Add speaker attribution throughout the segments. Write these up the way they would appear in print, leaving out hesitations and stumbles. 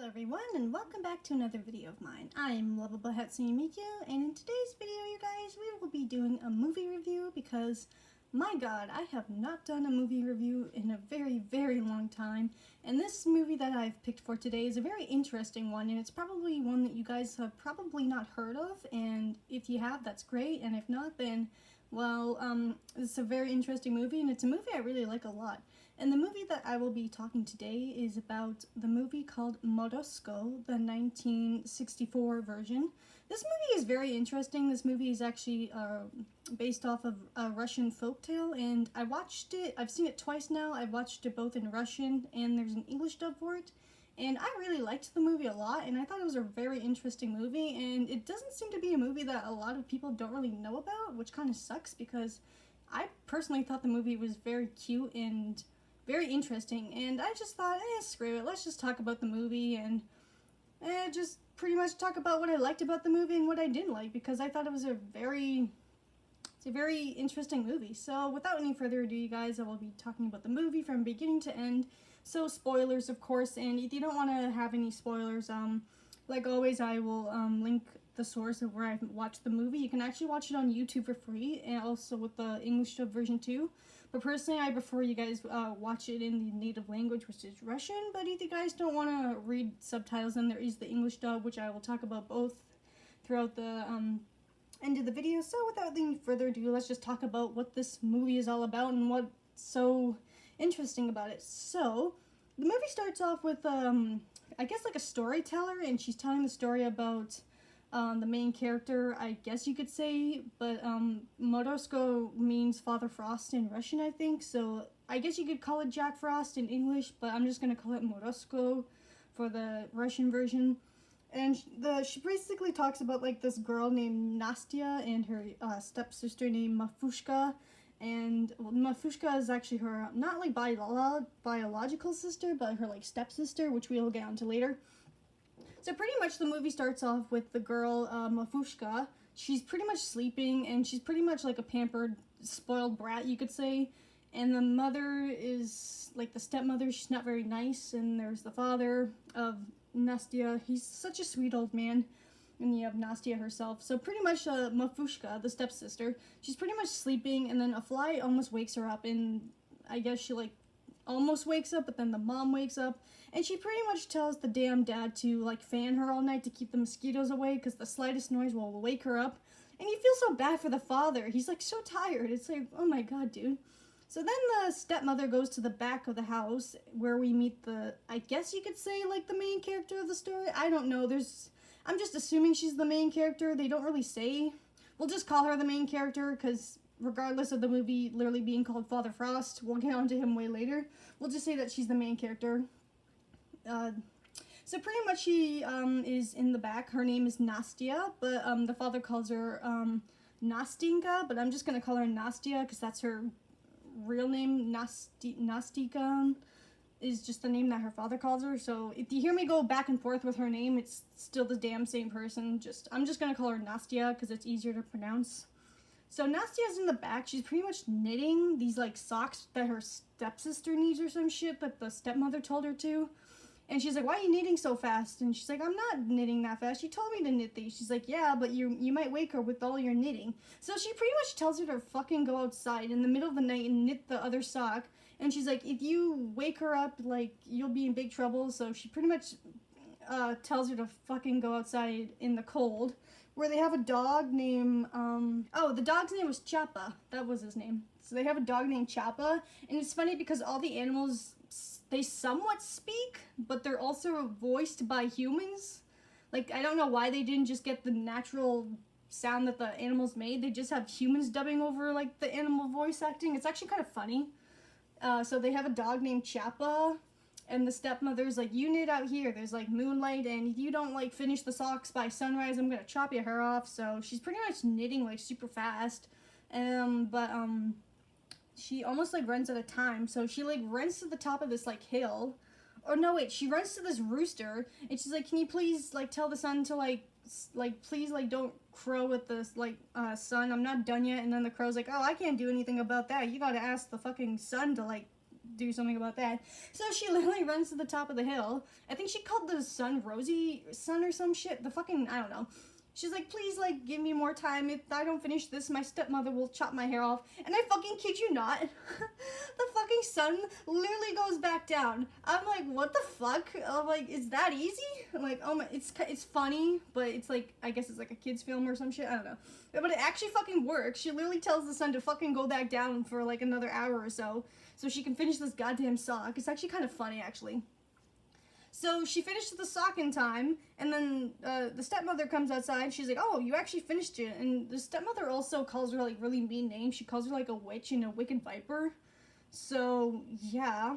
Speaker 1: everyone, and welcome back to another video of mine. I'm Lovable Hatsune Miku, and in today's video, you guys, we will be doing a movie review because, my god, I have not done a movie review in a very long time, and this movie that I've picked for today is a very interesting one, and it's probably one that you guys have probably not heard of, and if you have, that's great, and if not, then, well, it's a very interesting movie, and it's a movie I really like a lot. And the movie that I will be talking today is about the movie called Morozko, the 1964 version. This movie is very interesting. This movie is actually based off of a Russian folktale, and I watched it. I've seen it twice now. I've watched it both in Russian, and there's an English dub for it. And I really liked the movie a lot, and I thought it was a very interesting movie, and it doesn't seem to be a movie that a lot of people don't really know about, which kind of sucks because I personally thought the movie was very cute and very interesting, and I just thought, screw it, let's just talk about the movie and just pretty much talk about what I liked about the movie and what I didn't like, because I thought it was a very interesting movie. So without any further ado, you guys, I will be talking about the movie from beginning to end. So spoilers, of course, and if you don't want to have any spoilers, like always, I will link the source of where I watched the movie. You can actually watch it on YouTube for free, and also with the English dub version too. But personally, I prefer you guys watch it in the native language, which is Russian. But if you guys don't want to read subtitles, then there is the English dub, which I will talk about both throughout the end of the video. So without any further ado, let's just talk about what this movie is all about and what's so interesting about it. So the movie starts off with I guess like a storyteller, and she's telling the story about the main character, I guess you could say, but Morozko means Father Frost in Russian, I think, so I guess you could call it Jack Frost in English, but I'm just gonna call it Morozko for the Russian version. And she basically talks about like this girl named Nastia and her stepsister named Mafushka, and Mafushka is actually her, not like biological sister, but her like stepsister, which we'll get onto later. So pretty much the movie starts off with the girl, Mafushka. She's pretty much sleeping, and she's pretty much like a pampered, spoiled brat, you could say. And the mother is, like the stepmother, she's not very nice. And there's the father of Nastia. He's such a sweet old man. And you have Nastia herself. So pretty much Mafushka, the stepsister, she's pretty much sleeping, and then a fly almost wakes her up. And I guess she like almost wakes up, but then the mom wakes up, and she pretty much tells the damn dad to like fan her all night to keep the mosquitoes away, because the slightest noise will wake her up. And you feel so bad for the father. He's like so tired. It's like, oh my god, dude. So then the stepmother goes to the back of the house where we meet the, I guess you could say, like the main character of the story. I don't know. I'm just assuming she's the main character. They don't really say. We'll just call her the main character, because regardless of the movie literally being called Father Frost, we'll get onto him way later. We'll just say that she's the main character. So pretty much she is in the back. Her name is Nastia, but the father calls her Nastinka, but I'm just going to call her Nastia because that's her real name. Nastika is just the name that her father calls her. So if you hear me go back and forth with her name, it's still the damn same person. I'm just going to call her Nastia because it's easier to pronounce. So Nastia's in the back. She's pretty much knitting these like socks that her stepsister needs or some shit that the stepmother told her to. And she's like, why are you knitting so fast? And she's like, I'm not knitting that fast. She told me to knit these. She's like, yeah, but you might wake her with all your knitting. So she pretty much tells her to fucking go outside in the middle of the night and knit the other sock. And she's like, if you wake her up, like, you'll be in big trouble. So she pretty much tells her to fucking go outside in the cold, where they have a dog named, the dog's name was Chapa. That was his name. So they have a dog named Chapa, and it's funny because all the animals, they somewhat speak, but they're also voiced by humans. Like, I don't know why they didn't just get the natural sound that the animals made. They just have humans dubbing over, like, the animal voice acting. It's actually kind of funny. So they have a dog named Chapa, and the stepmother's like, you knit out here, there's like moonlight, and if you don't like finish the socks by sunrise, I'm gonna chop your hair off. So she's pretty much knitting like super fast, but she almost like runs out of time. So she like runs to the top of this like hill, or no wait, she runs to this rooster, and she's like, can you please like tell the sun to like please like don't crow at this like sun, I'm not done yet. And then the crow's like, oh, I can't do anything about that, you gotta ask the fucking sun to like do something about that. So she literally runs to the top of the hill. I think she called the sun Rosie Sun or some shit. The fucking, I don't know. She's like, please, like, give me more time. If I don't finish this, my stepmother will chop my hair off. And I fucking kid you not, the fucking sun literally goes back down. I'm like, what the fuck? I'm like, is that easy? I'm like, oh my, it's funny, but it's like, I guess it's like a kid's film or some shit. I don't know. But it actually fucking works. She literally tells the sun to fucking go back down for like another hour or so she can finish this goddamn sock. It's actually kind of funny, actually. So she finished the sock in time, and then the stepmother comes outside. She's like, oh, you actually finished it. And the stepmother also calls her, like, really mean names. She calls her, like, a witch and a wicked viper. So, yeah,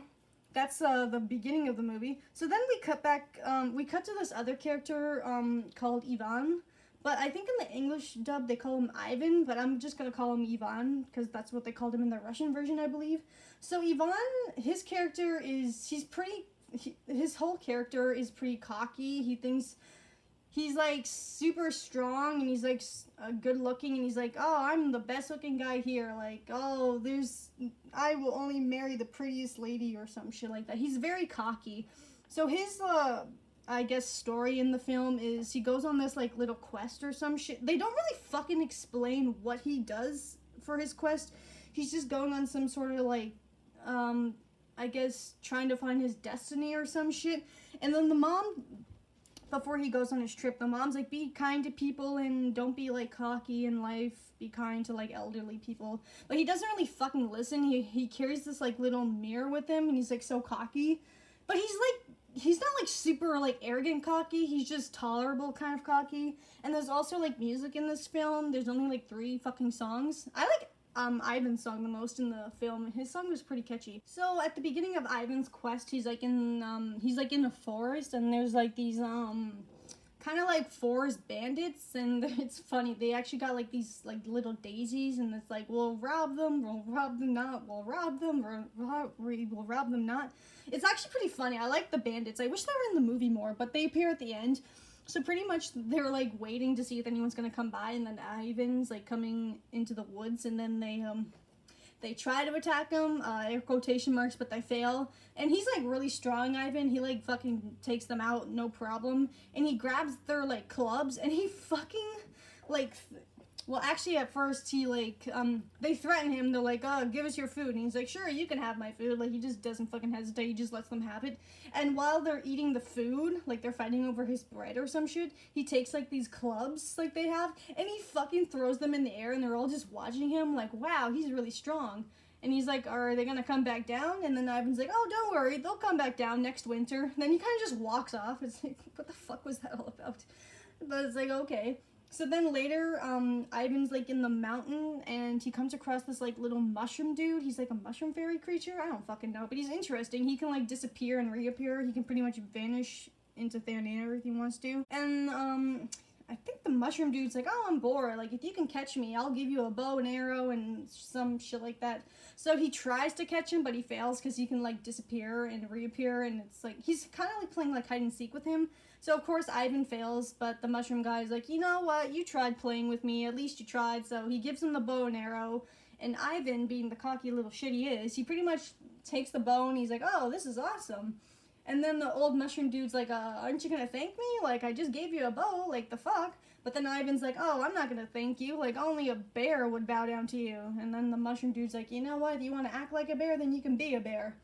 Speaker 1: that's the beginning of the movie. So then we cut back, we cut to this other character called Ivan. But I think in the English dub, they call him Ivan, but I'm just going to call him Ivan, because that's what they called him in the Russian version, I believe. So Ivan, his character is, his whole character is pretty cocky. He thinks he's like super strong, and he's like good looking, and he's like, oh, I'm the best looking guy here. Like, oh, I will only marry the prettiest lady or some shit like that. He's very cocky. So his, I guess, story in the film is he goes on this like little quest or some shit. They don't really fucking explain what he does for his quest. He's just going on some sort of like, I guess, trying to find his destiny or some shit. And then the mom, before he goes on his trip, the mom's like, be kind to people and don't be, like, cocky in life. Be kind to, like, elderly people. But he doesn't really fucking listen. He carries this, like, little mirror with him, and he's, like, so cocky. But he's not, like, super, like, arrogant cocky. He's just tolerable kind of cocky. And there's also, like, music in this film. There's only, like, 3 fucking songs. I like Ivan's song the most in the film. His song was pretty catchy. So at the beginning of Ivan's quest, he's like in a forest, and there's like these kind of like forest bandits, and it's funny. They actually got like these like little daisies, and it's like, we'll rob them not, we'll rob them, we'll rob them not. It's actually pretty funny. I like the bandits. I wish they were in the movie more, but they appear at the end. So pretty much they're like waiting to see if anyone's gonna come by, and then Ivan's like coming into the woods, and then they try to attack him, air quotation marks, but they fail. And he's like really strong, Ivan. He like fucking takes them out, no problem. And he grabs their like clubs, and he fucking like, well, actually at first he like, they threaten him. They're like, oh, give us your food. And he's like, sure, you can have my food. Like, he just doesn't fucking hesitate. He just lets them have it. And while they're eating the food, like they're fighting over his bread or some shit, he takes like these clubs like they have, and he fucking throws them in the air, and they're all just watching him like, wow, he's really strong. And he's like, are they gonna come back down? And then Ivan's like, oh, don't worry, they'll come back down next winter. And then he kind of just walks off. It's like, what the fuck was that all about? But it's like, okay. So then later, Ivan's like in the mountain, and he comes across this like little mushroom dude. He's like a mushroom fairy creature. I don't fucking know, but he's interesting. He can like disappear and reappear. He can pretty much vanish into thin air if he wants to. And I think the mushroom dude's like, oh, I'm bored. Like, if you can catch me, I'll give you a bow and arrow and some shit like that. So he tries to catch him, but he fails because he can like disappear and reappear, and it's like he's kind of like playing like hide and seek with him. So, of course, Ivan fails, but the mushroom guy's like, you know what, you tried playing with me, at least you tried, so he gives him the bow and arrow, and Ivan, being the cocky little shit he is, he pretty much takes the bow, and he's like, oh, this is awesome. And then the old mushroom dude's like, aren't you gonna thank me? Like, I just gave you a bow, like, the fuck? But then Ivan's like, oh, I'm not gonna thank you, like, only a bear would bow down to you. And then the mushroom dude's like, you know what, if you want to act like a bear, then you can be a bear.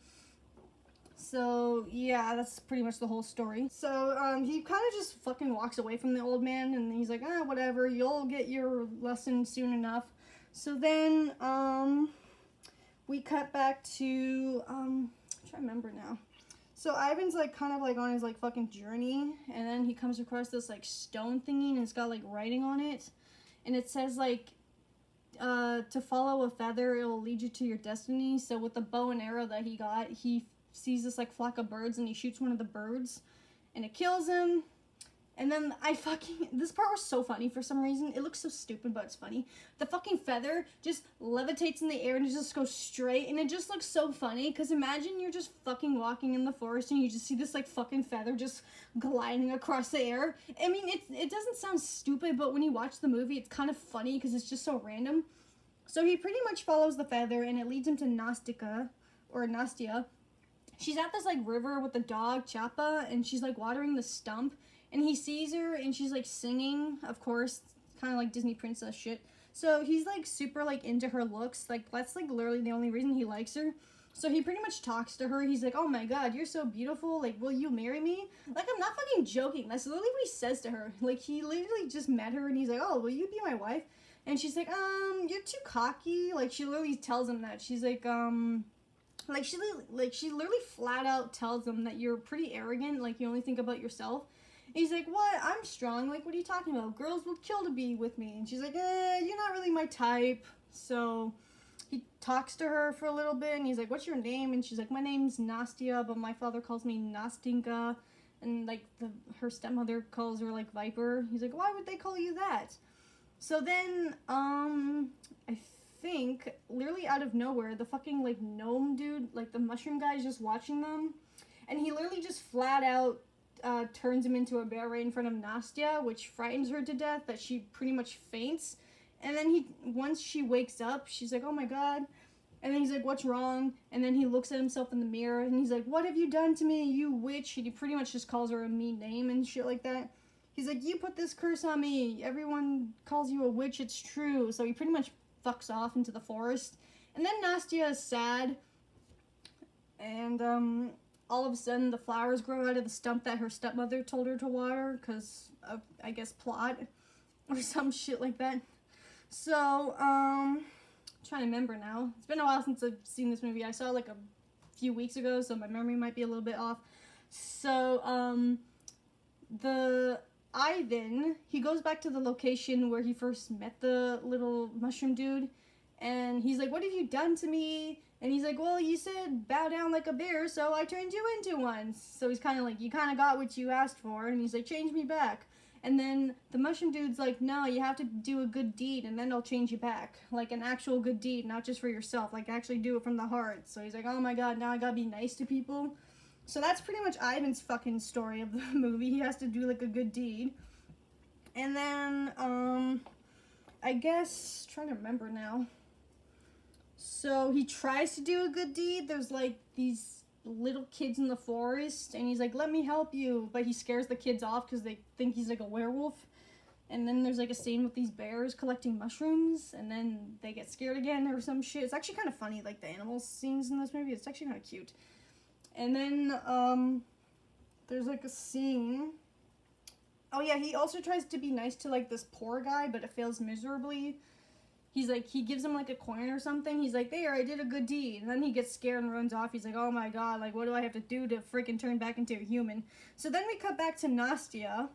Speaker 1: So, yeah, that's pretty much the whole story. So, he kind of just fucking walks away from the old man, and he's like, whatever, you'll get your lesson soon enough. So then, we cut back to, I'm trying to remember now. So, Ivan's, like, kind of, like, on his, like, fucking journey, and then he comes across this, like, stone thingy, and it's got, like, writing on it, and it says, like, to follow a feather, it will lead you to your destiny. So, with the bow and arrow that he got, he sees this like flock of birds, and he shoots one of the birds, and it kills him. And then this part was so funny for some reason. It looks so stupid, but it's funny. The fucking feather just levitates in the air, and it just goes straight, and it just looks so funny, because imagine you're just fucking walking in the forest, and you just see this like fucking feather just gliding across the air. I mean, it doesn't sound stupid, but when you watch the movie, it's kind of funny, because it's just so random. So he pretty much follows the feather, and it leads him to Nastia, or Nastia, she's at this like river with the dog Chapa, and she's like watering the stump, and he sees her and she's like singing, of course, kind of like Disney princess shit. So he's like super like into her looks, like that's like literally the only reason he likes her. So he pretty much talks to her. He's like, oh my god, you're so beautiful, like, will you marry me? Like, I'm not fucking joking, that's literally what he says to her. Like, he literally just met her and he's like, oh, will you be my wife? And she's like, you're too cocky. Like, she literally tells him that. She's like, she literally flat out tells him that you're pretty arrogant, like, you only think about yourself. And he's like, what? I'm strong. Like, what are you talking about? Girls will kill to be with me. And she's like, you're not really my type. So he talks to her for a little bit, and he's like, what's your name? And she's like, my name's Nastia, but my father calls me Nastinka. And, like, her stepmother calls her, like, Viper. He's like, why would they call you that? So then, I think, literally out of nowhere, the fucking, like, gnome dude, like, the mushroom guy is just watching them. And he literally just flat out turns him into a bear right in front of Nastia, which frightens her to death, that she pretty much faints. And then once she wakes up, she's like, oh my god. And then he's like, what's wrong? And then he looks at himself in the mirror, and he's like, what have you done to me, you witch? And he pretty much just calls her a mean name and shit like that. He's like, you put this curse on me. Everyone calls you a witch, it's true. So he pretty much fucks off into the forest. And then Nastia is sad. And, all of a sudden, the flowers grow out of the stump that her stepmother told her to water, because of, I guess, plot, or some shit like that. So, I'm trying to remember now. It's been a while since I've seen this movie. I saw it, like, a few weeks ago, so my memory might be a little bit off. So, the Ivan, he goes back to the location where he first met the little mushroom dude, and he's like, what have you done to me? And he's like, well, you said bow down like a bear, so I turned you into one. So he's kind of like, you kind of got what you asked for. And he's like, change me back. And then the mushroom dude's like, no, you have to do a good deed, and then I'll change you back. Like an actual good deed, not just for yourself. Like actually do it from the heart. So he's like, oh my god, now I gotta be nice to people. So that's pretty much Ivan's fucking story of the movie. He has to do like a good deed. And then, I guess, trying to remember now. So he tries to do a good deed. There's like these little kids in the forest, and he's like, let me help you. But he scares the kids off because they think he's like a werewolf. And then there's like a scene with these bears collecting mushrooms, and then they get scared again or some shit. It's actually kind of funny, like the animal scenes in this movie. It's actually kind of cute. And then there's like a scene. Oh yeah, he also tries to be nice to like this poor guy, but it fails miserably. He's like, he gives him like a coin or something. He's like, there, I did a good deed. And then he gets scared and runs off. He's like, oh my god, like what do I have to do to freaking turn back into a human? So then we cut back to Nastia.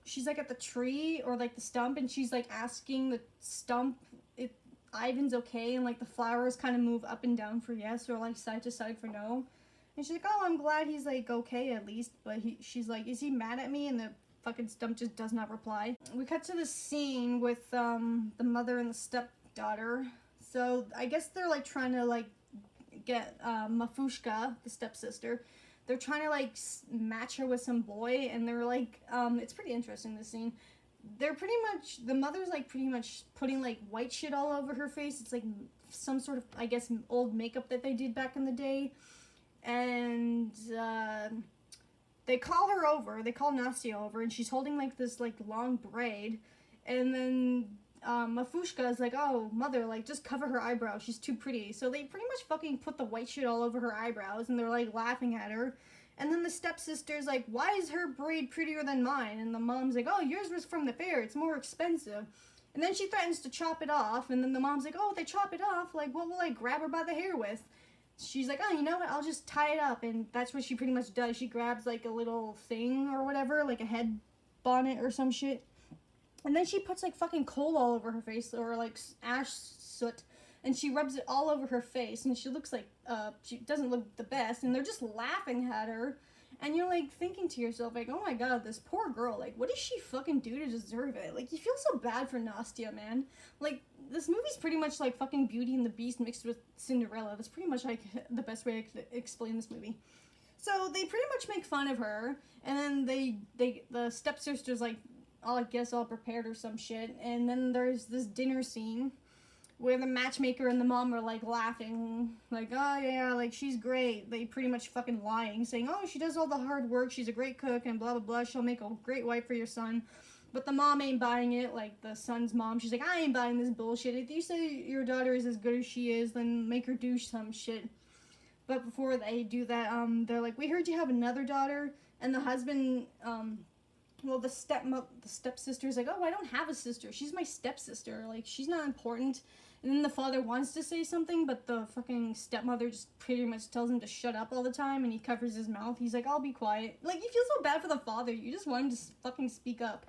Speaker 1: She's like at the tree or like the stump, and she's like asking the stump if Ivan's okay, and like the flowers kind of move up and down for yes, or like side to side for no. And she's like, oh, I'm glad he's like okay at least. But she's like, is he mad at me? And the fucking stump just does not reply. We cut to this scene with the mother and the stepdaughter. So I guess they're like trying to like get Mafushka, the stepsister. They're trying to like match her with some boy, and they're like, it's pretty interesting, this scene. They're pretty much, the mother's like pretty much putting like white shit all over her face. It's like some sort of, I guess, old makeup that they did back in the day. And they call her over, they call Nastia over, and she's holding like this like long braid. And then Mafushka is like, oh, mother, like just cover her eyebrows, she's too pretty. So they pretty much fucking put the white shit all over her eyebrows, and they're like laughing at her. And then the stepsister's like, why is her braid prettier than mine? And the mom's like, oh, yours was from the fair, it's more expensive. And then she threatens to chop it off, and then the mom's like, oh, they chop it off, like what will I grab her by the hair with? She's like, oh, you know what, I'll just tie it up. And that's what she pretty much does. She grabs like a little thing or whatever, like a head bonnet or some shit. And then she puts like fucking coal all over her face, or like ash soot, and she rubs it all over her face, and she looks like, she doesn't look the best, and they're just laughing at her. And you're like thinking to yourself, like, oh my god, this poor girl, like what did she fucking do to deserve it? Like, you feel so bad for Nastia, man. Like, this movie's pretty much like fucking Beauty and the Beast mixed with Cinderella. That's pretty much like the best way I could explain this movie. So they pretty much make fun of her, and then the stepsister's like, I guess all prepared or some shit. And then there's this dinner scene where the matchmaker and the mom are like laughing, like, oh yeah, like she's great. They pretty much fucking lying, saying, oh, she does all the hard work, she's a great cook, and blah blah blah, she'll make a great wife for your son. But the mom ain't buying it, like the son's mom. She's like, I ain't buying this bullshit. If you say your daughter is as good as she is, then make her do some shit. But before they do that, they're like, we heard you have another daughter, and the husband, well, the stepsister's like, oh, I don't have a sister. She's my stepsister. Like, she's not important. And then the father wants to say something, but the fucking stepmother just pretty much tells him to shut up all the time, and he covers his mouth. He's like, I'll be quiet. Like, you feel so bad for the father. You just want him to fucking speak up.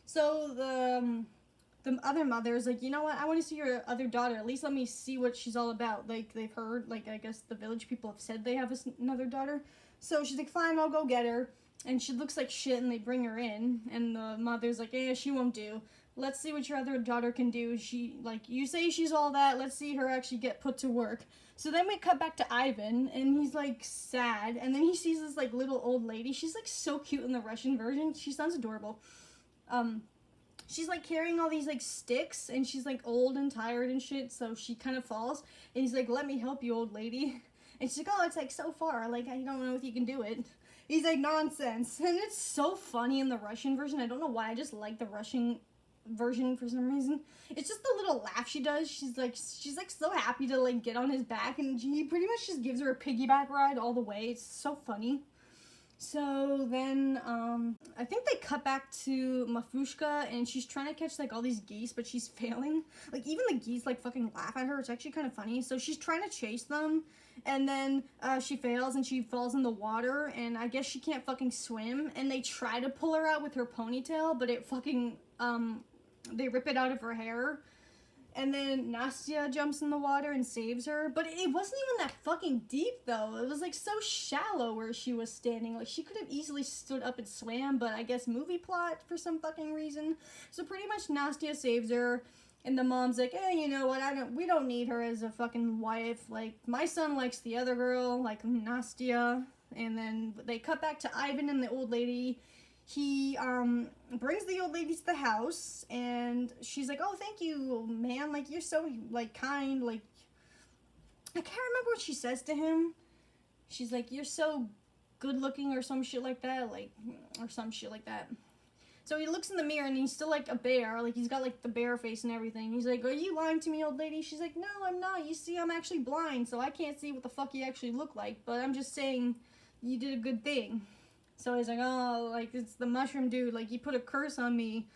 Speaker 1: So the other mother is like, you know what? I want to see your other daughter. At least let me see what she's all about. Like, they've heard, like, I guess the village people have said they have another daughter. So she's like, fine, I'll go get her. And she looks like shit, and they bring her in. And the mother's like, yeah, she won't do. Let's see what your other daughter can do. She, like, you say she's all that. Let's see her actually get put to work. So then we cut back to Ivan, and he's, like, sad. And then he sees this, like, little old lady. She's, like, so cute in the Russian version. She sounds adorable. She's, like, carrying all these, like, sticks, and she's, like, old and tired and shit, so she kind of falls, and he's like, let me help you, old lady. And she's like, oh, it's, like, so far, like, I don't know if you can do it. He's like, nonsense. And it's so funny in the Russian version. I don't know why, I just like the Russian version for some reason. It's just the little laugh she does. She's like so happy to, like, get on his back, and he pretty much just gives her a piggyback ride all the way. It's so funny. So then, I think they cut back to Mafushka, and she's trying to catch, like, all these geese, but she's failing. Like, even the geese, like, fucking laugh at her. It's actually kind of funny. So she's trying to chase them, and then, she fails, and she falls in the water, and I guess she can't fucking swim, and they try to pull her out with her ponytail, but it fucking, they rip it out of her hair. And then Nastia jumps in the water and saves her. But it wasn't even that fucking deep, though. It was, like, so shallow where she was standing. Like, she could have easily stood up and swam, but I guess movie plot for some fucking reason. So pretty much Nastia saves her. And the mom's like, hey, you know what? We don't need her as a fucking wife. Like, my son likes the other girl, like Nastia. And then they cut back to Ivan and the old lady. He, brings the old lady to the house, and she's like, oh, thank you, man, like, you're so, like, kind, like, I can't remember what she says to him. She's like, you're so good-looking, or some shit like that, like, or some shit like that. So he looks in the mirror, and he's still, like, a bear, like, he's got, like, the bear face and everything. He's like, are you lying to me, old lady? She's like, no, I'm not, you see, I'm actually blind, so I can't see what the fuck you actually look like, but I'm just saying you did a good thing. So he's like, oh, like, it's the mushroom dude, like, he put a curse on me.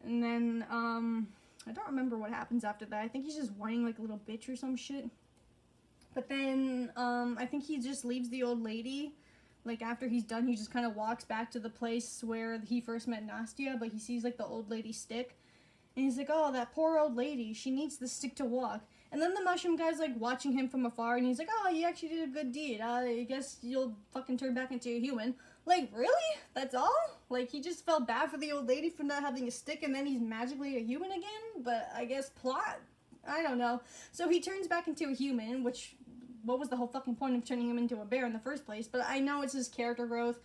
Speaker 1: And then, I don't remember what happens after that. I think he's just whining like a little bitch or some shit. But then, I think he just leaves the old lady. Like, after he's done, he just kind of walks back to the place where he first met Nastia, but he sees, like, the old lady stick. And he's like, oh, that poor old lady, she needs the stick to walk. And then the mushroom guy's, like, watching him from afar, and he's like, oh, you actually did a good deed. I guess you'll fucking turn back into a human. Like, really? That's all? Like, he just felt bad for the old lady for not having a stick, and then he's magically a human again? But I guess plot? I don't know. So he turns back into a human, which, what was the whole fucking point of turning him into a bear in the first place? But I know it's his character growth.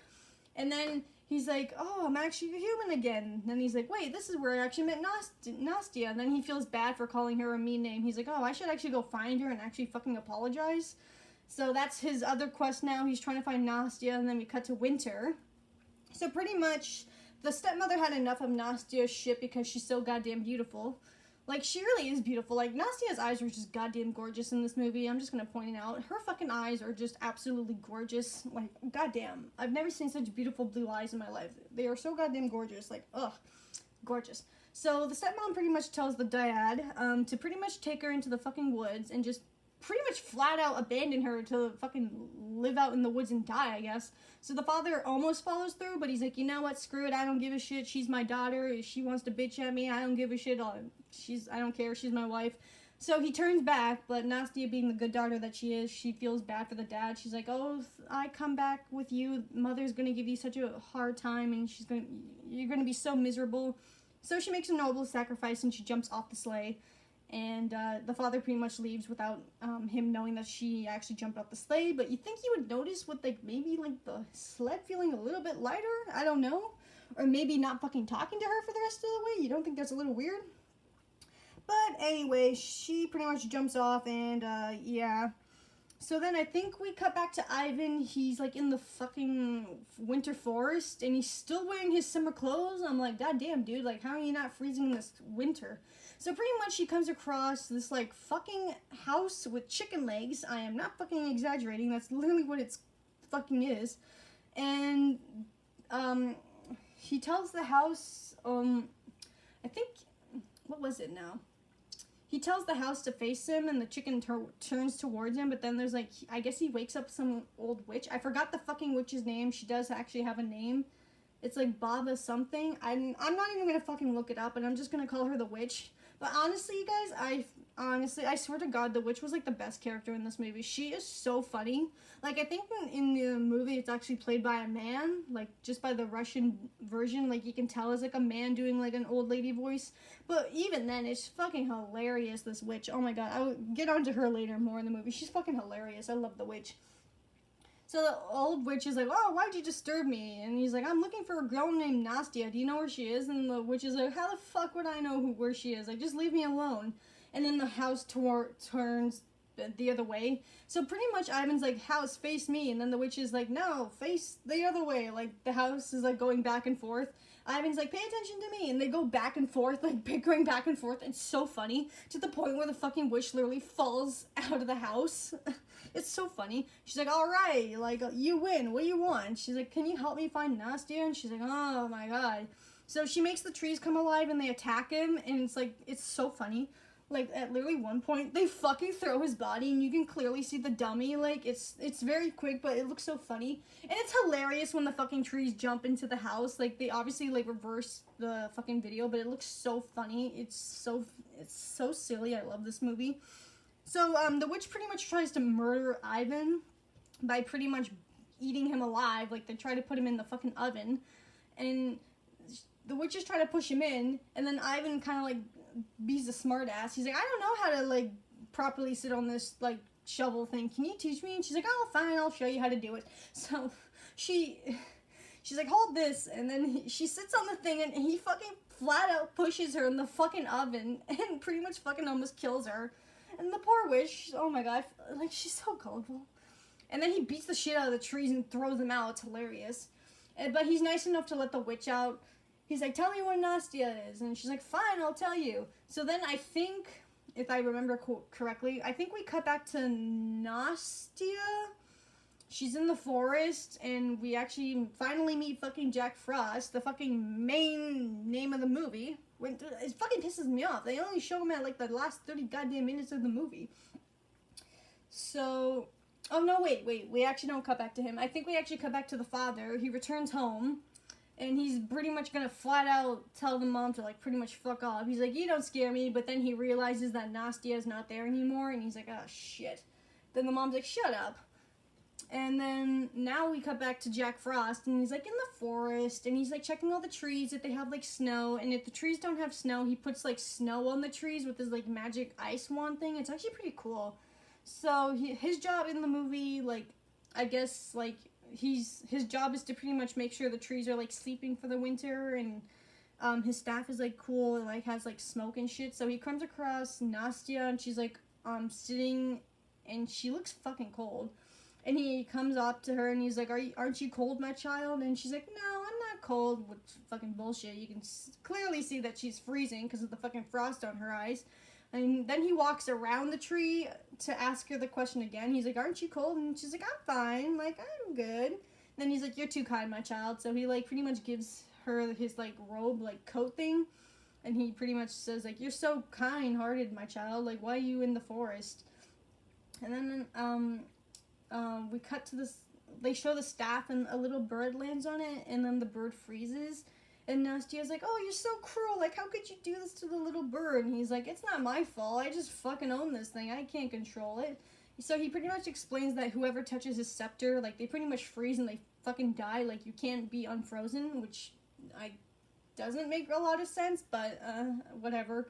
Speaker 1: And then he's like, oh, I'm actually a human again. And then he's like, wait, this is where I actually met Nastia. And then he feels bad for calling her a mean name. He's like, oh, I should actually go find her and actually fucking apologize. So that's his other quest now. He's trying to find Nastia, and then we cut to winter. So pretty much, the stepmother had enough of Nastia's shit because she's so goddamn beautiful. Like, she really is beautiful. Like, Nastia's eyes are just goddamn gorgeous in this movie. I'm just gonna point it out. Her fucking eyes are just absolutely gorgeous. Like, goddamn. I've never seen such beautiful blue eyes in my life. They are so goddamn gorgeous. Like, ugh. Gorgeous. So, the stepmom pretty much tells the dad, to pretty much take her into the fucking woods and just pretty much flat out abandon her to fucking live out in the woods and die, I guess. So the father almost follows through, but he's like, you know what, screw it, I don't give a shit, she's my daughter, if she wants to bitch at me, I don't give a shit, I don't care, she's my wife. So he turns back, but Nastia, being the good daughter that she is, she feels bad for the dad. She's like, oh, I come back with you, mother's gonna give you such a hard time, and you're gonna be so miserable. So she makes a noble sacrifice, and she jumps off the sleigh. And the father pretty much leaves without him knowing that she actually jumped off the sleigh. But you think he would notice with, like, maybe, like, the sled feeling a little bit lighter? I don't know. Or maybe not fucking talking to her for the rest of the way? You don't think that's a little weird? But anyway, she pretty much jumps off, and yeah. So then I think we cut back to Ivan. He's like in the fucking winter forest, and he's still wearing his summer clothes. I'm like, God damn, dude, like, how are you not freezing this winter? So pretty much he comes across this like fucking house with chicken legs. I am not fucking exaggerating. That's literally what it's fucking is. And he tells the house, I think, what was it now? He tells the house to face him, and the chicken turns towards him, but then there's like, I guess he wakes up some old witch. I forgot the fucking witch's name. She does actually have a name. It's like Baba something. I'm not even gonna fucking look it up, and I'm just gonna call her the witch. But honestly, you guys, I swear to God, the witch was like the best character in this movie. She is so funny. Like, I think in the movie it's actually played by a man, like just by the Russian version, like you can tell it's like a man doing like an old lady voice. But even then, it's fucking hilarious, this witch. Oh my God, I will get onto her later more in the movie. She's fucking hilarious. I love the witch. So the old witch is like, oh, why'd you disturb me? And he's like, I'm looking for a girl named Nastia. Do you know where she is? And the witch is like, how the fuck would I know where she is? Like, just leave me alone. And then the house turns the other way. So pretty much Ivan's like, house, face me. And then the witch is like, no, face the other way. Like, the house is like going back and forth. Ivan's like, pay attention to me. And they go back and forth, like bickering back and forth. It's so funny, to the point where the fucking witch literally falls out of the house. It's so funny. She's like, all right, like, you win. What do you want? She's like, can you help me find Nastia? And she's like, oh my God. So she makes the trees come alive, and they attack him. And it's like, it's so funny. Like, at literally one point, they fucking throw his body, and you can clearly see the dummy. Like, it's very quick, but it looks so funny. And it's hilarious when the fucking trees jump into the house. Like, they obviously, like, reverse the fucking video, but it looks so funny. It's so silly. I love this movie. So, the witch pretty much tries to murder Ivan by pretty much eating him alive. Like, they try to put him in the fucking oven. And the witches try to push him in, and then Ivan kind of, like, be's a smart ass. He's like, I don't know how to, like, properly sit on this, like, shovel thing. Can you teach me? And she's like, oh, fine, I'll show you how to do it. So she's like, hold this. And then she sits on the thing, and he fucking flat out pushes her in the fucking oven and pretty much fucking almost kills her. And the poor witch, oh my God, like, she's so gullible. And then he beats the shit out of the trees and throws them out. It's hilarious. But he's nice enough to let the witch out. He's like, tell me where Nastia is. And she's like, fine, I'll tell you. So then I think, if I remember correctly, I think we cut back to Nastia. She's in the forest, and we actually finally meet fucking Jack Frost, the fucking main name of the movie. It fucking pisses me off. They only show him at, like, the last 30 goddamn minutes of the movie. So, oh no, wait. We actually don't cut back to him. I think we actually cut back to the father. He returns home. And he's pretty much gonna flat out tell the mom to, like, pretty much fuck off. He's like, you don't scare me, but then he realizes that Nastia is not there anymore, and he's like, oh, shit. Then the mom's like, shut up. And then now we cut back to Jack Frost, and he's, like, in the forest, and he's, like, checking all the trees if they have, like, snow, and if the trees don't have snow, he puts, like, snow on the trees with his, like, magic ice wand thing. It's actually pretty cool. So his job in the movie, like, I guess, like, his job is to pretty much make sure the trees are, like, sleeping for the winter, and his staff is, like, cool and, like, has, like, smoke and shit. So he comes across Nastia, and she's, like, sitting, and she looks fucking cold. And he comes up to her, and he's like, aren't you cold, my child? And she's like, no, I'm not cold. Which fucking bullshit. You can clearly see that she's freezing because of the fucking frost on her eyes. And then he walks around the tree to ask her the question again. He's like, aren't you cold? And she's like, I'm fine. Like, I'm good. And then he's like, you're too kind, my child. So he, like, pretty much gives her his, like, robe, like, coat thing. And he pretty much says, like, you're so kind-hearted, my child. Like, why are you in the forest? And then, we cut to this, they show the staff, and a little bird lands on it, and then the bird freezes. And Nastia's like, oh, you're so cruel. Like, how could you do this to the little bird? And he's like, it's not my fault. I just fucking own this thing. I can't control it. So he pretty much explains that whoever touches his scepter, like, they pretty much freeze and they fucking die. Like, you can't be unfrozen, which doesn't make a lot of sense, but whatever.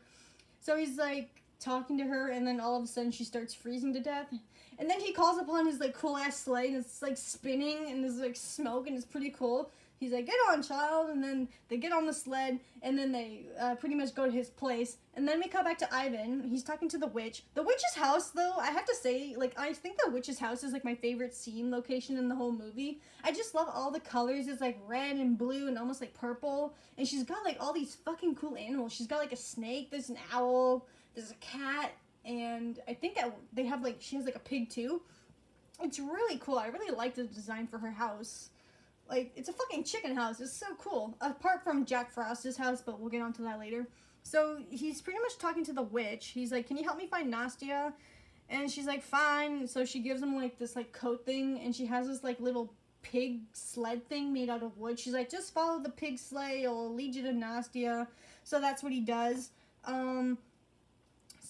Speaker 1: So he's, like, talking to her, and then all of a sudden she starts freezing to death. And then he calls upon his, like, cool-ass sleigh, and it's, like, spinning, and there's, like, smoke, and it's pretty cool. he's like, get on, child, and then they get on the sled, and then they pretty much go to his place, and then we come back to Ivan. He's talking to the witch. The witch's house, though, I have to say, like, I think the witch's house is, like, my favorite scene location in the whole movie. I just love all the colors. It's, like, red and blue and almost, like, purple, and she's got, like, all these fucking cool animals. She's got, like, a snake, there's an owl, there's a cat, and I think they have, like, she has, like, a pig, too. It's really cool. I really like the design for her house. Like, it's a fucking chicken house. It's so cool. Apart from Jack Frost's house, but we'll get onto that later. So, he's pretty much talking to the witch. He's like, can you help me find Nastia? And she's like, fine. So, she gives him, like, this, like, coat thing. And she has this, like, little pig sled thing made out of wood. She's like, just follow the pig sleigh. It'll lead you to Nastia. So, that's what he does.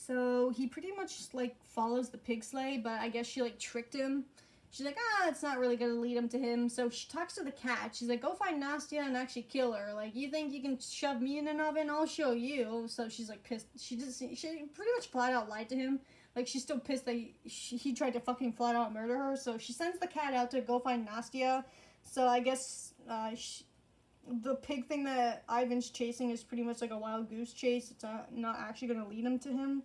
Speaker 1: So, he pretty much, like, follows the pig sleigh. But I guess she, like, tricked him. She's like, it's not really gonna lead him to him. So she talks to the cat. She's like, go find Nastia and actually kill her. Like, you think you can shove me in an oven? I'll show you. So she's like pissed. She pretty much flat out lied to him. Like, she's still pissed that he tried to fucking flat out murder her. So she sends the cat out to go find Nastia. So I guess the pig thing that Ivan's chasing is pretty much like a wild goose chase. It's not actually gonna lead him to him.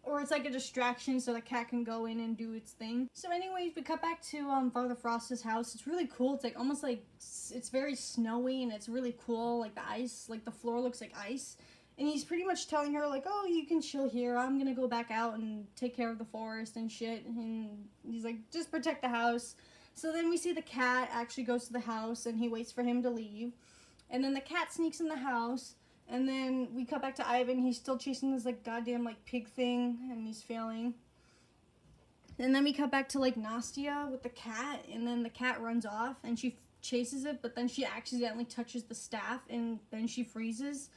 Speaker 1: Or it's like a distraction so the cat can go in and do its thing. So anyways, we cut back to Father Frost's house. It's really cool. It's like almost like, it's very snowy and it's really cool. Like the ice, like the floor looks like ice. And he's pretty much telling her like, oh, you can chill here. I'm gonna go back out and take care of the forest and shit. And he's like, just protect the house. So then we see the cat actually goes to the house and he waits for him to leave. And then the cat sneaks in the house. And then we cut back to Ivan. He's still chasing this, like, goddamn, like, pig thing. And he's failing. And then we cut back to, like, Nastia with the cat. And then the cat runs off. And she chases it. But then she accidentally touches the staff. And then she freezes.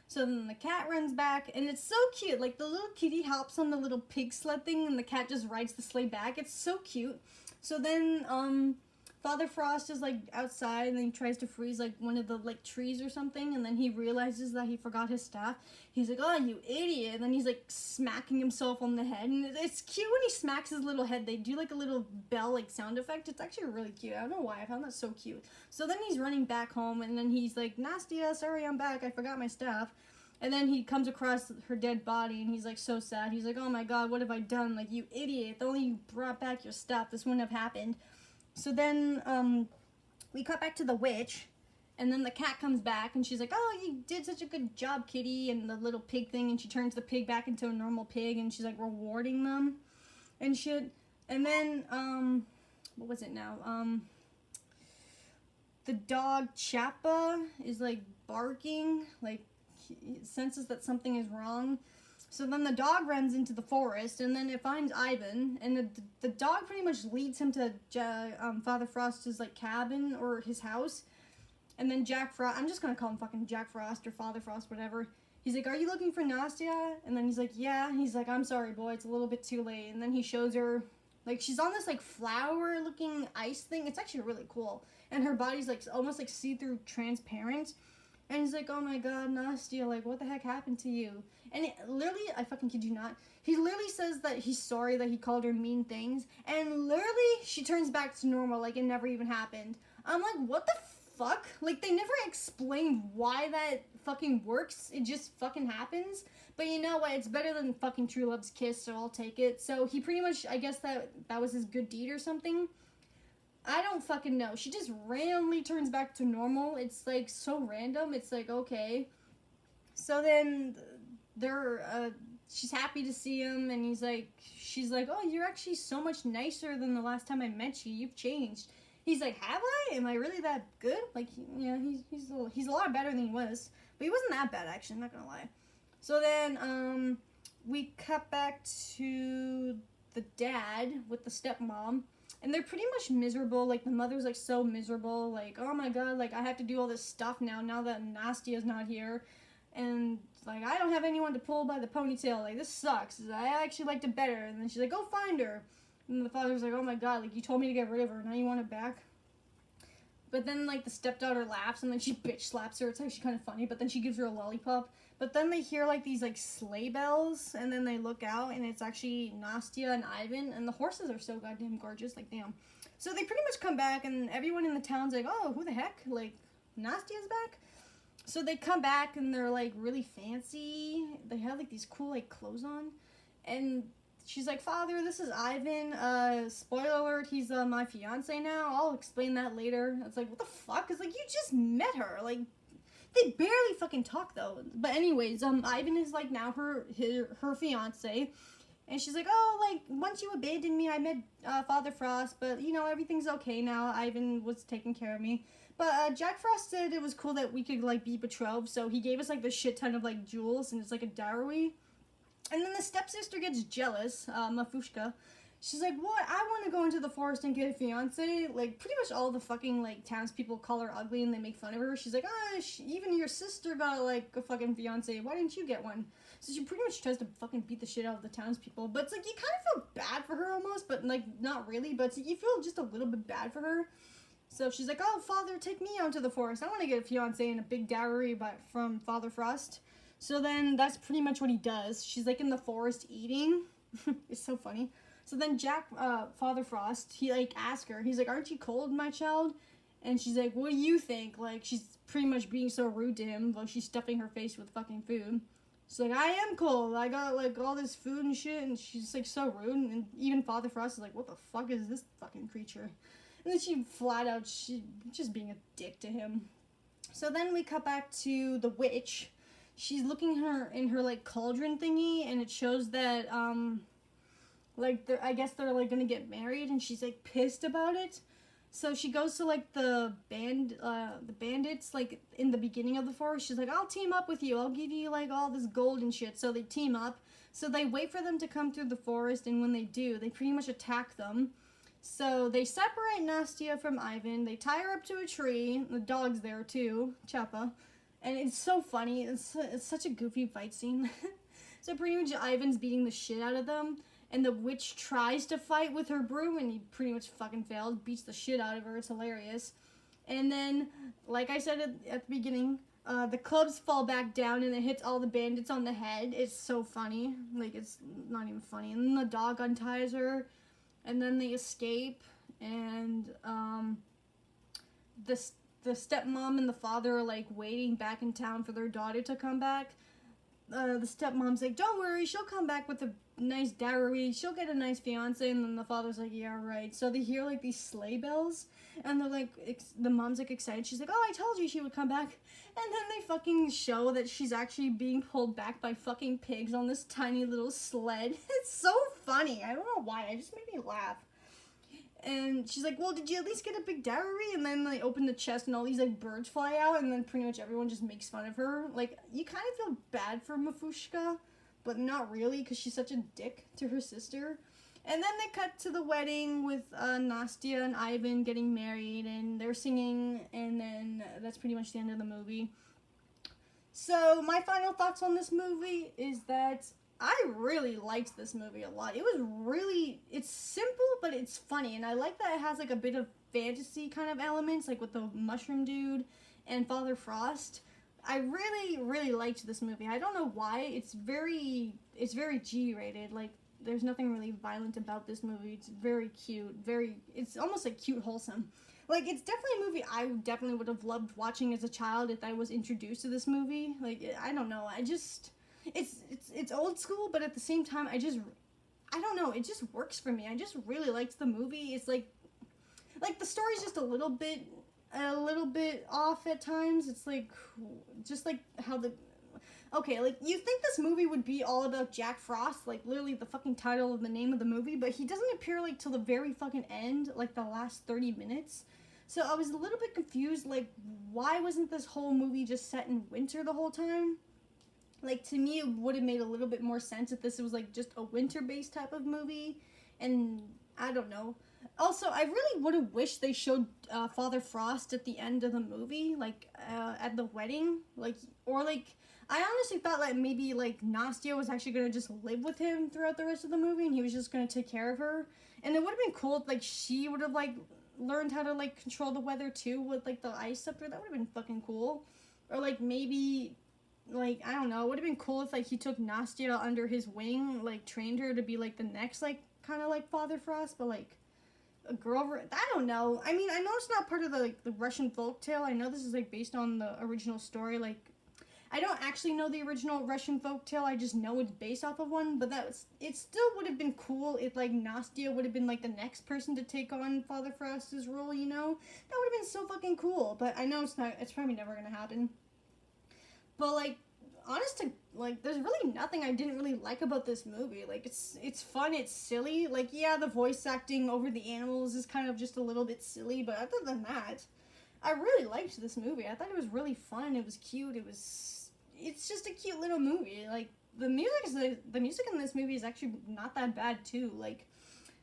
Speaker 1: So then the cat runs back. And it's so cute. Like, the little kitty hops on the little pig sled thing. And the cat just rides the sleigh back. It's so cute. So then, Father Frost is, like, outside, and then he tries to freeze, like, one of the, like, trees or something, and then he realizes that he forgot his staff. He's like, oh, you idiot, and then he's, like, smacking himself on the head, and it's cute when he smacks his little head. They do, like, a little bell, like, sound effect. It's actually really cute. I don't know why. I found that so cute. So then he's running back home, and then he's like, Nastia, sorry, I'm back. I forgot my staff. And then he comes across her dead body, and he's, like, so sad. He's like, oh, my God, what have I done? Like, you idiot. If only you brought back your staff, this wouldn't have happened. So then, we cut back to the witch, and then the cat comes back, and she's like, oh, you did such a good job, kitty, and the little pig thing, and she turns the pig back into a normal pig, and she's, like, rewarding them, and shit. And then, what was it now? The dog Chappa is, like, barking, like, he senses that something is wrong. So then the dog runs into the forest, and then it finds Ivan, and the dog pretty much leads him to Father Frost's, like, cabin, or his house. And then Jack Frost, I'm just gonna call him fucking Jack Frost, or Father Frost, whatever. He's like, are you looking for Nastia? And then he's like, yeah. He's like, I'm sorry, boy, it's a little bit too late. And then he shows her, like, she's on this, like, flower-looking ice thing. It's actually really cool. And her body's, like, almost, like, see-through transparent. And he's like, oh my God, Nastia, like, what the heck happened to you? And literally, I fucking kid you not, he literally says that he's sorry that he called her mean things. And literally, she turns back to normal, like it never even happened. I'm like, what the fuck? Like, they never explained why that fucking works. It just fucking happens. But you know what? It's better than fucking true love's kiss, so I'll take it. So he pretty much, I guess that was his good deed or something. I don't fucking know. She just randomly turns back to normal. It's, like, so random. It's like, okay. So then she's happy to see him, and she's like, oh, you're actually so much nicer than the last time I met you. You've changed. He's like, have I? Am I really that good? Like, yeah, he's a lot better than he was. But he wasn't that bad, actually. I'm not gonna lie. So then, we cut back to the dad with the stepmom. And they're pretty much miserable. Like, the mother's, like, so miserable. Like, oh my God, like, I have to do all this stuff now that Nastia's not here. And, like, I don't have anyone to pull by the ponytail. Like, this sucks. I actually liked it better. And then she's like, go find her. And the father's like, oh my God, like, you told me to get rid of her. Now you want it back? But then, like, the stepdaughter laughs, and then she bitch slaps her. It's actually kind of funny. But then she gives her a lollipop. But then they hear, like, these, like, sleigh bells, and then they look out, and it's actually Nastia and Ivan, and the horses are so goddamn gorgeous, like, damn. So they pretty much come back, and everyone in the town's like, oh, who the heck? Like, Nastia's back. So they come back and they're like really fancy. They have like these cool like clothes on. And she's like, Father, this is Ivan. Spoiler alert, he's my fiance now. I'll explain that later. It's like, what the fuck? It's like, you just met her. Like, they barely fucking talk though. But anyways, Ivan is like now her fiance. And she's like, oh, like, once you abandoned me, I met Father Frost, but, you know, everything's okay now. Ivan was taking care of me. But Jack Frost said it was cool that we could, like, be betrothed, so he gave us, like, the shit ton of, like, jewels, and it's, like, a dowry. And then the stepsister gets jealous, Mafushka. She's like, what? I want to go into the forest and get a fiance. Like, pretty much all the fucking, like, townspeople call her ugly and they make fun of her. She's like, even your sister got, like, a fucking fiance. Why didn't you get one? So she pretty much tries to fucking beat the shit out of the townspeople. But it's like, you kind of feel bad for her almost, but, like, not really. But it's like, you feel just a little bit bad for her. So she's like, oh, Father, take me out to the forest. I want to get a fiance and a big dowry from Father Frost. So then that's pretty much what he does. She's, like, in the forest eating. It's so funny. So then Father Frost, he, like, asks her, he's like, aren't you cold, my child? And she's like, what do you think? Like, she's pretty much being so rude to him, though she's stuffing her face with fucking food. She's like, I am cold. I got, like, all this food and shit, and she's, like, so rude. And even Father Frost is like, what the fuck is this fucking creature? And then she flat out, she just being a dick to him. So then we cut back to the witch. She's looking in her like, cauldron thingy, and it shows that, like, I guess they're, like, gonna get married, and she's, like, pissed about it. So she goes to, like, the bandits, like, in the beginning of the forest. She's like, I'll team up with you. I'll give you, like, all this gold and shit. So they team up. So they wait for them to come through the forest, and when they do, they pretty much attack them. So they separate Nastia from Ivan. They tie her up to a tree. The dog's there, too. Chappa. And it's so funny. It's such a goofy fight scene. So pretty much Ivan's beating the shit out of them. And the witch tries to fight with her broom, and he pretty much fucking fails. Beats the shit out of her. It's hilarious. And then, like I said at the beginning, the clubs fall back down, and it hits all the bandits on the head. It's so funny. Like, it's not even funny. And then the dog unties her, and then they escape. And the stepmom and the father are, like, waiting back in town for their daughter to come back. The stepmom's like, don't worry, she'll come back with a nice dowry, she'll get a nice fiance. And then the father's like, yeah, right. So they hear, like, these sleigh bells, and they're like, the mom's, like, excited. She's like, oh, I told you she would come back. And then they fucking show that she's actually being pulled back by fucking pigs on this tiny little sled. It's so funny. I don't know why, it just made me laugh. And she's like, well, did you at least get a big dowry? And then they open the chest and all these, like, birds fly out, and then pretty much everyone just makes fun of her. Like, you kind of feel bad for Mafushka, but not really, because she's such a dick to her sister. And then they cut to the wedding with Nastia and Ivan getting married, and they're singing, and then that's pretty much the end of the movie. So my final thoughts on this movie is that I really liked this movie a lot. It's simple, but it's funny, and I like that it has, like, a bit of fantasy kind of elements, like with the mushroom dude and Father Frost. I really, really liked this movie. I don't know why. It's very G-rated. Like, there's nothing really violent about this movie. It's very cute. It's almost, like, cute wholesome. Like, it's definitely a movie I definitely would have loved watching as a child if I was introduced to this movie. Like, I don't know. It's old school, but at the same time, I don't know, it just works for me. I just really liked the movie. It's like the story's just a little bit off at times. It's like, just like how like, you think this movie would be all about Jack Frost, like, literally the fucking title of the name of the movie, but he doesn't appear, like, till the very fucking end, like, the last 30 minutes. So I was a little bit confused, like, why wasn't this whole movie just set in winter the whole time? Like, to me, it would have made a little bit more sense if this was, like, just a winter-based type of movie. And I don't know. Also, I really would have wished they showed Father Frost at the end of the movie, like, at the wedding. Like, or, like, I honestly thought that maybe, like, Nastia was actually going to just live with him throughout the rest of the movie, and he was just going to take care of her. And it would have been cool if, like, she would have, like, learned how to, like, control the weather, too, with, like, the ice scepter. That would have been fucking cool. Or, like, maybe, like, I don't know, it would have been cool if, like, he took Nastia under his wing, like, trained her to be, like, the next, like, kind of like Father Frost, but, like, a girl. I don't know. I mean, I know it's not part of the like the Russian folktale. I know this is like based on the original story. Like, I don't actually know the original Russian folktale. I just know it's based off of one. But it still would have been cool if like Nastia would have been like the next person to take on Father Frost's role. You know, that would have been so fucking cool. But I know it's not. It's probably never gonna happen. But like, honest to like, there's really nothing I didn't really like about this movie. Like, it's fun, it's silly. Like, yeah, the voice acting over the animals is kind of just a little bit silly, but other than that, I really liked this movie. I thought it was really fun. It was cute. It's just a cute little movie. Like, the music in this movie is actually not that bad too. Like,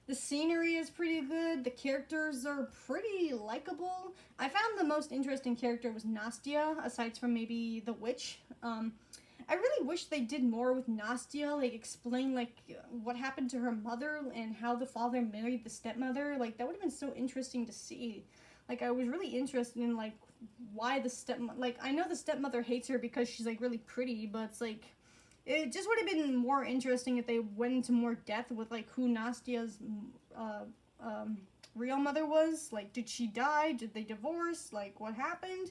Speaker 1: the scenery is pretty good. The characters are pretty likable. I found the most interesting character was Nastia, aside from maybe the witch. I really wish they did more with Nastia, like explain like what happened to her mother and how the father married the stepmother. Like, that would have been so interesting to see. Like, I was really interested in like why the stepmother. Like, I know the stepmother hates her because she's like really pretty, but it's like, it just would have been more interesting if they went into more depth with like who Nastia's real mother was. Like, did she die? Did they divorce? Like, what happened?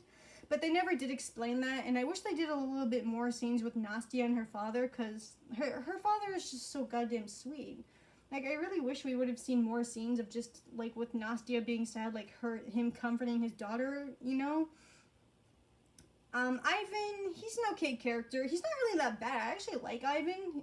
Speaker 1: But they never did explain that, and I wish they did a little bit more scenes with Nastia and her father, because her father is just so goddamn sweet. Like, I really wish we would have seen more scenes of just, like, with Nastia being sad, like, him comforting his daughter, you know? Ivan, he's an okay character. He's not really that bad. I actually like Ivan.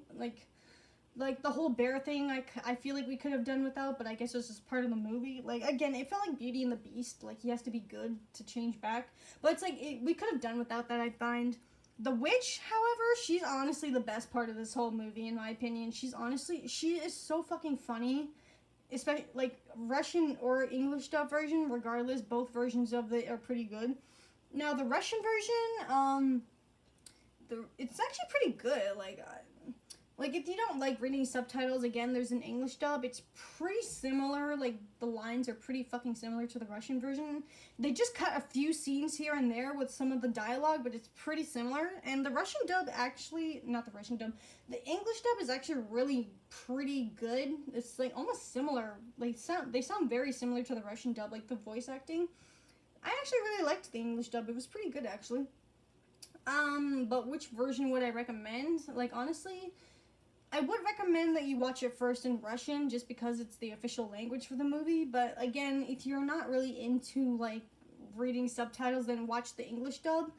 Speaker 1: Like the whole bear thing, I feel like we could have done without, but I guess it's just part of the movie. Like, again, it felt like Beauty and the Beast. Like, he has to be good to change back. But it's like, we could have done without that, I find. The witch, however, she's honestly the best part of this whole movie, in my opinion. She is so fucking funny. Especially, like, Russian or English dub version, regardless, both versions of it are pretty good. Now, the Russian version, it's actually pretty good. Like, if you don't like reading subtitles, again, there's an English dub. It's pretty similar. Like, the lines are pretty fucking similar to the Russian version. They just cut a few scenes here and there with some of the dialogue, but it's pretty similar. And the Russian dub actually, not the Russian dub, the English dub is actually really pretty good. It's, like, almost similar. Like, they sound very similar to the Russian dub, like, the voice acting. I actually really liked the English dub. It was pretty good, actually. But which version would I recommend? Like, honestly, I would recommend that you watch it first in Russian, just because it's the official language for the movie. But again, if you're not really into like reading subtitles, then watch the English dub.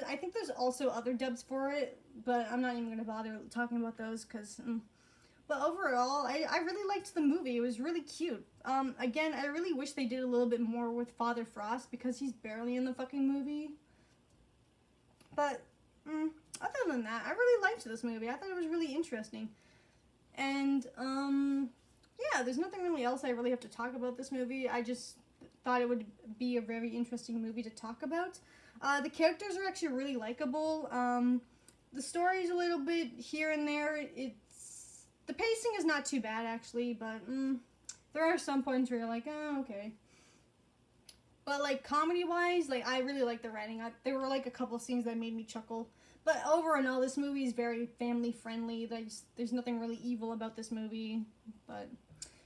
Speaker 1: I think there's also other dubs for it, but I'm not even gonna bother talking about those because. But overall, I really liked the movie. It was really cute. Again, I really wish they did a little bit more with Father Frost because he's barely in the fucking movie. But other than that, I really liked this movie. I thought it was really interesting. And, yeah, there's nothing really else I really have to talk about this movie. I just thought it would be a very interesting movie to talk about. The characters are actually really likable. The story's a little bit here and there. The pacing is not too bad, actually, but, there are some points where you're like, oh, okay. But, like, comedy-wise, like, I really like the writing. There were, like, a couple scenes that made me chuckle. But over and all, this movie is very family-friendly. There's nothing really evil about this movie. But,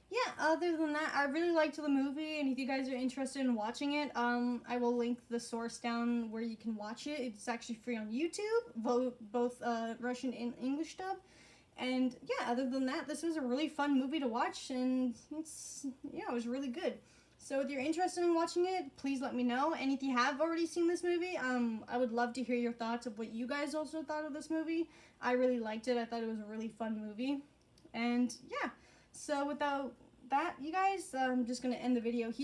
Speaker 1: yeah, other than that, I really liked the movie. And if you guys are interested in watching it, I will link the source down where you can watch it. It's actually free on YouTube, both Russian and English dub. And, yeah, other than that, this was a really fun movie to watch. And it was really good. So if you're interested in watching it, please let me know. And if you have already seen this movie, I would love to hear your thoughts of what you guys also thought of this movie. I really liked it. I thought it was a really fun movie. And yeah, so without that, you guys, I'm just going to end the video here.